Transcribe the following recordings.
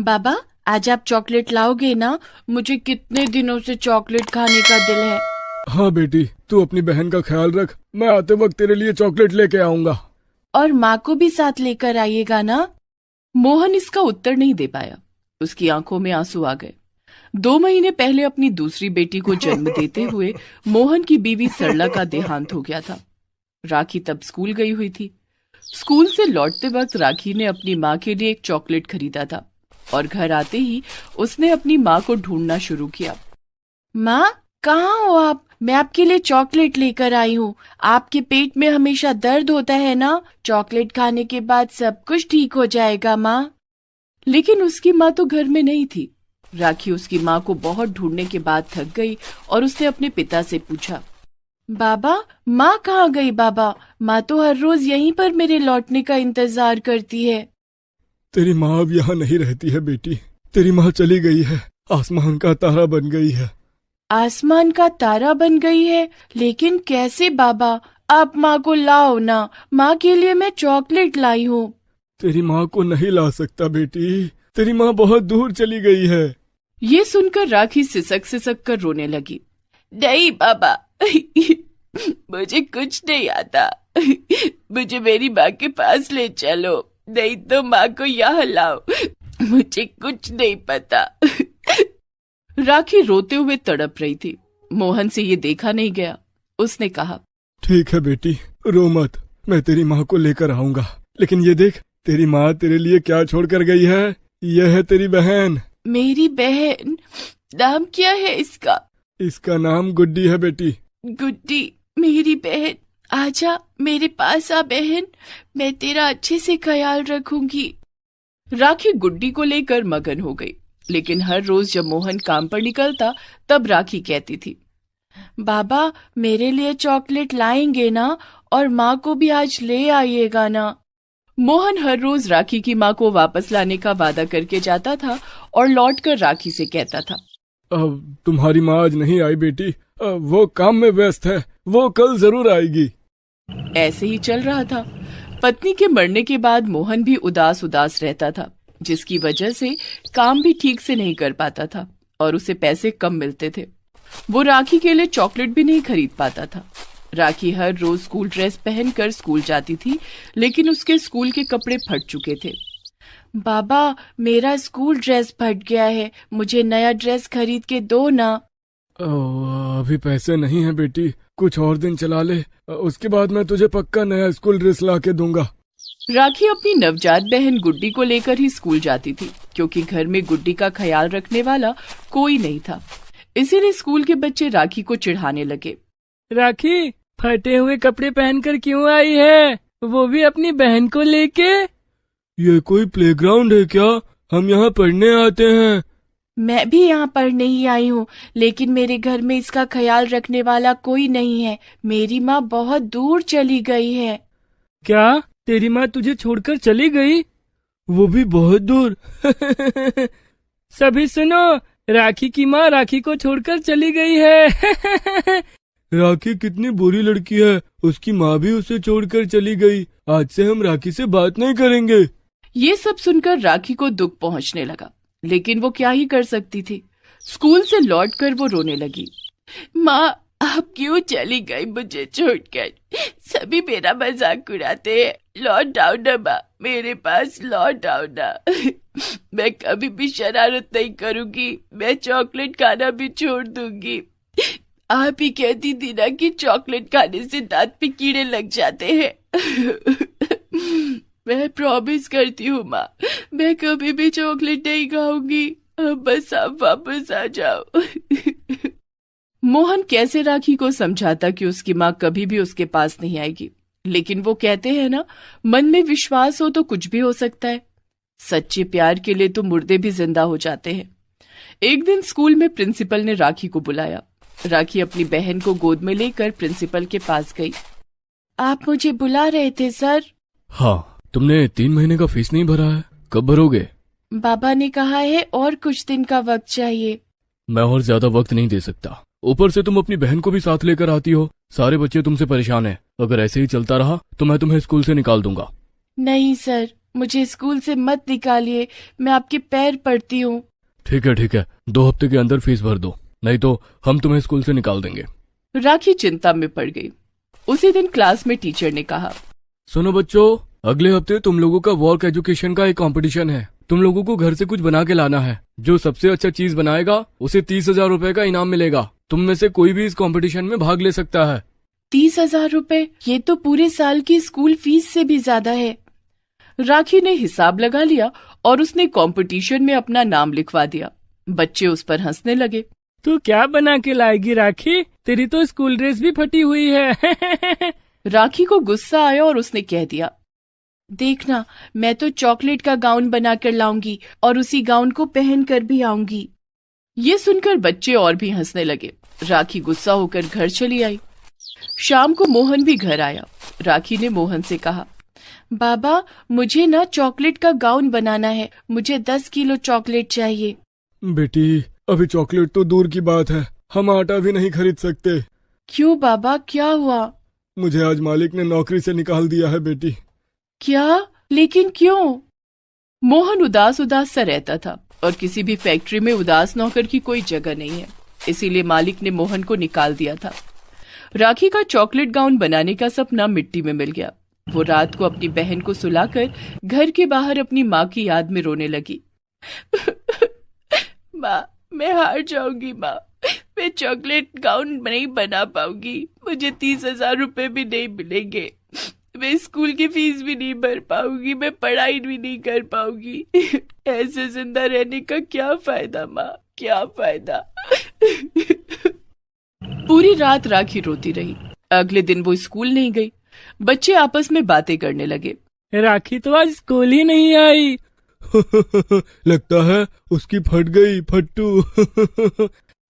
बाबा, आज आप चॉकलेट लाओगे ना? मुझे कितने दिनों से चॉकलेट खाने का दिल है। हाँ बेटी, तू अपनी बहन का ख्याल रख, मैं आते वक्त तेरे लिए चॉकलेट लेके आऊंगा। और माँ को भी साथ लेकर आइएगा ना? मोहन इसका उत्तर नहीं दे पाया। उसकी आंखों में आंसू आ गए। 2 महीने पहले अपनी दूसरी बेटी को जन्म देते हुए मोहन की बीवी सरला का देहांत हो गया था। राखी तब स्कूल गई हुई थी। स्कूल से लौटते वक्त राखी ने अपनी माँ के लिए एक चॉकलेट खरीदा था और घर आते ही उसने अपनी माँ को ढूंढना शुरू किया। माँ, कहाँ हो आप? मैं आपके लिए चॉकलेट लेकर आई हूँ। आपके पेट में हमेशा दर्द होता है ना? चॉकलेट खाने के बाद सब कुछ ठीक हो जाएगा माँ। लेकिन उसकी माँ तो घर में नहीं थी। राखी उसकी माँ को बहुत ढूंढने के बाद थक गई और उसने अपने पिता से पूछा, बाबा, माँ कहाँ गई? बाबा, माँ तो हर रोज यहीं पर मेरे लौटने का इंतजार करती है। तेरी माँ अब यहाँ नहीं रहती है बेटी, तेरी माँ चली गई है, आसमान का तारा बन गई है। आसमान का तारा बन गई है? लेकिन कैसे बाबा? आप माँ को लाओ ना, माँ के लिए मैं चॉकलेट लाई हूँ। तेरी माँ को नहीं ला सकता बेटी, तेरी माँ बहुत दूर चली गई है। ये सुनकर राखी सिसक सिसक कर रोने लगी। नहीं बाबा, मुझे कुछ नहीं आता। मुझे मेरी माँ के पास ले चलो, नहीं तो माँ को यहाँ लाओ। मुझे कुछ नहीं पता। राखी रोते हुए तड़प रही थी। मोहन से ये देखा नहीं गया। उसने कहा, ठीक है बेटी, रो मत, मैं तेरी माँ को लेकर आऊंगा। लेकिन ये देख, तेरी माँ तेरे लिए क्या छोड़ कर गई है। यह है तेरी बहन। मेरी बहन? नाम क्या है इसका? इसका नाम गुड्डी है बेटी। गुड्डी, मेरी बहन, आजा मेरे पास आ बहन, मैं तेरा अच्छे से ख्याल रखूंगी। राखी गुड्डी को लेकर मगन हो गई। लेकिन हर रोज जब मोहन काम पर निकलता तब राखी कहती थी, बाबा, मेरे लिए चॉकलेट लाएंगे ना? और माँ को भी आज ले आइएगा ना? मोहन हर रोज राखी की माँ को वापस लाने का वादा करके जाता था और लौटकर राखी से कहता था, अब तुम्हारी माँ आज नहीं आई बेटी, वो काम में व्यस्त है, वो कल जरूर आएगी। ऐसे ही चल रहा था। पत्नी के मरने के बाद मोहन भी उदास उदास रहता था, जिसकी वजह से काम भी ठीक से नहीं कर पाता था और उसे पैसे कम मिलते थे। वो राखी के लिए चॉकलेट भी नहीं खरीद पाता था। राखी हर रोज स्कूल ड्रेस पहनकर स्कूल जाती थी, लेकिन उसके स्कूल के कपड़े फट चुके थे। बाबा, मेरा स्कूल ड्रेस फट गया है, मुझे नया ड्रेस खरीद के दो ना। अभी पैसे नहीं है बेटी, कुछ और दिन चला ले, उसके बाद मैं तुझे पक्का नया स्कूल ड्रेस ला के दूंगा। राखी अपनी नवजात बहन गुड्डी को लेकर ही स्कूल जाती थी, क्योंकि घर में गुड्डी का ख्याल रखने वाला कोई नहीं था। इसीलिए स्कूल के बच्चे राखी को चिढ़ाने लगे। राखी, फटे हुए कपड़े पहनकर क्यों आई है, वो भी अपनी बहन को लेके? ये कोई प्लेग्राउंड है क्या? हम यहाँ पढ़ने आते हैं। मैं भी यहाँ पढ़ने ही आई हूँ, लेकिन मेरे घर में इसका ख्याल रखने वाला कोई नहीं है। मेरी माँ बहुत दूर चली गई है। क्या तेरी माँ तुझे छोड़कर चली गई? वो भी बहुत दूर। सभी सुनो, राखी की माँ राखी को छोड़कर चली गई है। राखी कितनी बुरी लड़की है, उसकी माँ भी उसे छोड़कर चली गई। आज से हम राखी से बात नहीं करेंगे। ये सब सुनकर राखी को दुख पहुँचने लगा, लेकिन वो क्या ही कर सकती थी। स्कूल से लौटकर वो रोने लगी। माँ, आप क्यों चली गई मुझे छोड़कर? सभी मेरा मजाक उड़ाते हैं। लौट आओ ना माँ, मेरे पास लौट आओ ना। मैं कभी भी शरारत नहीं करूंगी, मैं चॉकलेट खाना भी छोड़ दूंगी। आप ही कहती थी ना कि चॉकलेट खाने से दांत पे कीड़े लग जाते हैं। मैं प्रॉमिस करती हूँ माँ, मैं कभी भी चॉकलेट नहीं खाऊंगी। अब बस आप वापस आ जाओ। मोहन कैसे राखी को समझाता कि उसकी माँ कभी भी उसके पास नहीं आएगी, लेकिन वो कहते हैं ना, मन में विश्वास हो तो कुछ भी हो सकता है। सच्चे प्यार के लिए तो मुर्दे भी जिंदा हो जाते हैं। एक दिन स्कूल में प्रिंसिपल ने राखी को बुलाया। राखी अपनी बहन को गोद में लेकर प्रिंसिपल के पास गई। आप मुझे बुला रहे थे सर? हाँ, तुमने 3 महीने का फीस नहीं भरा है, कब भरोगे? बाबा ने कहा है और कुछ दिन का वक्त चाहिए। मैं और ज्यादा वक्त नहीं दे सकता। ऊपर से तुम अपनी बहन को भी साथ लेकर आती हो, सारे बच्चे तुमसे परेशान हैं। अगर ऐसे ही चलता रहा तो मैं तुम्हें स्कूल से निकाल दूंगा। नहीं सर, मुझे स्कूल से मत निकालिए, मैं आपके पैर पड़ती हूँ। ठीक है, 2 हफ्ते के अंदर फीस भर दो, नहीं तो हम तुम्हें स्कूल से निकाल देंगे। राखी चिंता में पड़ गई। उसी दिन क्लास में टीचर ने कहा, सुनो बच्चों, अगले हफ्ते तुम लोगों का वर्क एजुकेशन का एक कंपटीशन है। तुम लोगों को घर से कुछ बना के लाना है। जो सबसे अच्छा चीज बनाएगा उसे 30,000 रुपए का इनाम मिलेगा। तुम में से कोई भी इस कंपटीशन में भाग ले सकता है। 30,000 रुपए? ये तो पूरे साल की स्कूल फीस से भी ज्यादा है। राखी ने हिसाब लगा लिया और उसने कंपटीशन में अपना नाम लिखवा दिया। बच्चे उस पर हंसने लगे। तू क्या बना के लाएगी राखी? तेरी तो स्कूल ड्रेस भी फटी हुई है। राखी को गुस्सा आया और उसने कह दिया, देखना, मैं तो चॉकलेट का गाउन बनाकर लाऊंगी और उसी गाउन को पहन कर भी आऊंगी। ये सुनकर बच्चे और भी हंसने लगे। राखी गुस्सा होकर घर चली आई। शाम को मोहन भी घर आया। राखी ने मोहन से कहा, बाबा, मुझे ना चॉकलेट का गाउन बनाना है, मुझे 10 किलो चॉकलेट चाहिए। बेटी, अभी चॉकलेट तो दूर की बात है, हम आटा भी नहीं खरीद सकते। क्यों बाबा, क्या हुआ? मुझे आज मालिक ने नौकरी से निकाल दिया है बेटी। क्या? लेकिन क्यों? मोहन उदास उदास सा रहता था और किसी भी फैक्ट्री में उदास नौकर की कोई जगह नहीं है, इसीलिए मालिक ने मोहन को निकाल दिया था। राखी का चॉकलेट गाउन बनाने का सपना मिट्टी में मिल गया। वो रात को अपनी बहन को सुलाकर घर के बाहर अपनी माँ की याद में रोने लगी। माँ, मैं हार जाऊंगी माँ, मैं चॉकलेट गाउन नहीं बना पाऊंगी, मुझे 30,000 रुपए भी नहीं मिलेंगे, मैं स्कूल की फीस भी नहीं भर पाऊंगी, मैं पढ़ाई भी नहीं कर पाऊंगी। ऐसे जिंदा रहने का क्या फायदा माँ, क्या फायदा। पूरी रात राखी रोती रही। अगले दिन वो स्कूल नहीं गई। बच्चे आपस में बातें करने लगे। राखी तो आज स्कूल ही नहीं आई। लगता है उसकी फट गई फट्टू।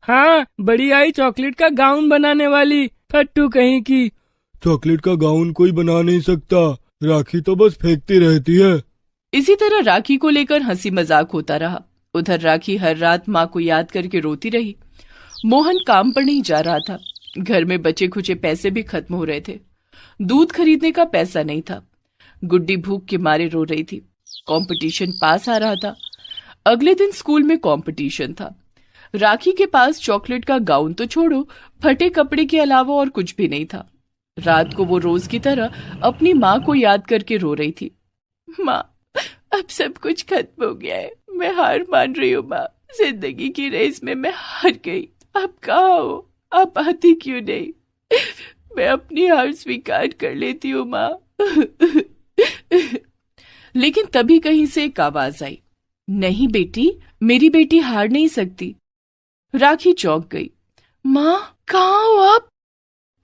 हाँ, बड़ी आई चॉकलेट का गाउन बनाने वाली, फट्टू कहीं की। चॉकलेट का गाउन कोई बना नहीं सकता, राखी तो बस फेंकती रहती है। इसी तरह राखी को लेकर हंसी मजाक होता रहा। उधर राखी हर रात माँ को याद करके रोती रही। मोहन काम पर नहीं जा रहा था। घर में बचे खुचे पैसे भी खत्म हो रहे थे। दूध खरीदने का पैसा नहीं था। गुड्डी भूख के मारे रो रही थी। कंपटीशन पास आ रहा था। अगले दिन स्कूल में कंपटीशन था। राखी के पास चॉकलेट का गाउन तो छोड़ो, फटे कपड़े के अलावा और कुछ भी नहीं था। रात को वो रोज की तरह अपनी माँ को याद करके रो रही थी। माँ, अब सब कुछ खत्म हो गया है, मैं हार मान रही हूँ माँ, जिंदगी की रेस में मैं हार गई। आप कहाँ हो? आप आती क्यों नहीं? मैं अपनी हार स्वीकार कर लेती हूँ माँ। लेकिन तभी कहीं से एक आवाज आई, नहीं बेटी, मेरी बेटी हार नहीं सकती। राखी चौंक गई। माँ, कहाँ हो आप?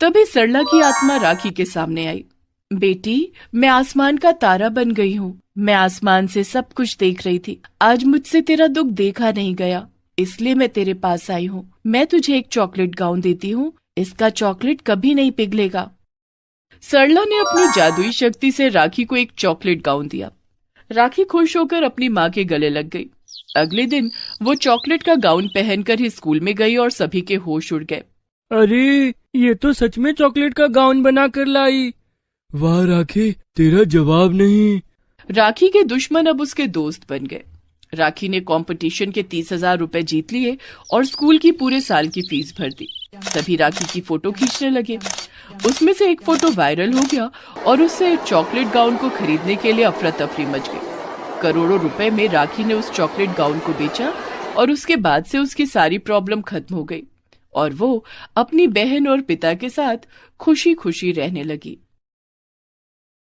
तभी सरला की आत्मा राखी के सामने आई। बेटी, मैं आसमान का तारा बन गई हूँ। मैं आसमान से सब कुछ देख रही थी। आज मुझसे तेरा दुख देखा नहीं गया, इसलिए मैं तेरे पास आई हूँ। मैं तुझे एक चॉकलेट गाउन देती हूँ, इसका चॉकलेट कभी नहीं पिघलेगा। सरला ने अपनी जादुई शक्ति से राखी को एक चॉकलेट गाउन दिया। राखी खुश होकर अपनी माँ के गले लग गई। अगले दिन वो चॉकलेट का गाउन पहनकर ही स्कूल में गई और सभी के होश उड़ गए। अरे, ये तो सच में चॉकलेट का गाउन बना कर लाई। वाह राखी, तेरा जवाब नहीं। राखी के दुश्मन अब उसके दोस्त बन गए। राखी ने कंपटीशन के 30,000 रुपए जीत लिए और स्कूल की पूरे साल की फीस भर दी। सभी राखी की फोटो खींचने लगे। उसमें से एक फोटो वायरल हो गया और उससे चॉकलेट गाउन को खरीदने के लिए अफरा तफरी मच गई। करोड़ों रुपए में राखी ने उस चॉकलेट गाउन को बेचा और उसके बाद से उसकी सारी प्रॉब्लम खत्म हो गई और वो अपनी बहन और पिता के साथ खुशी खुशी रहने लगी।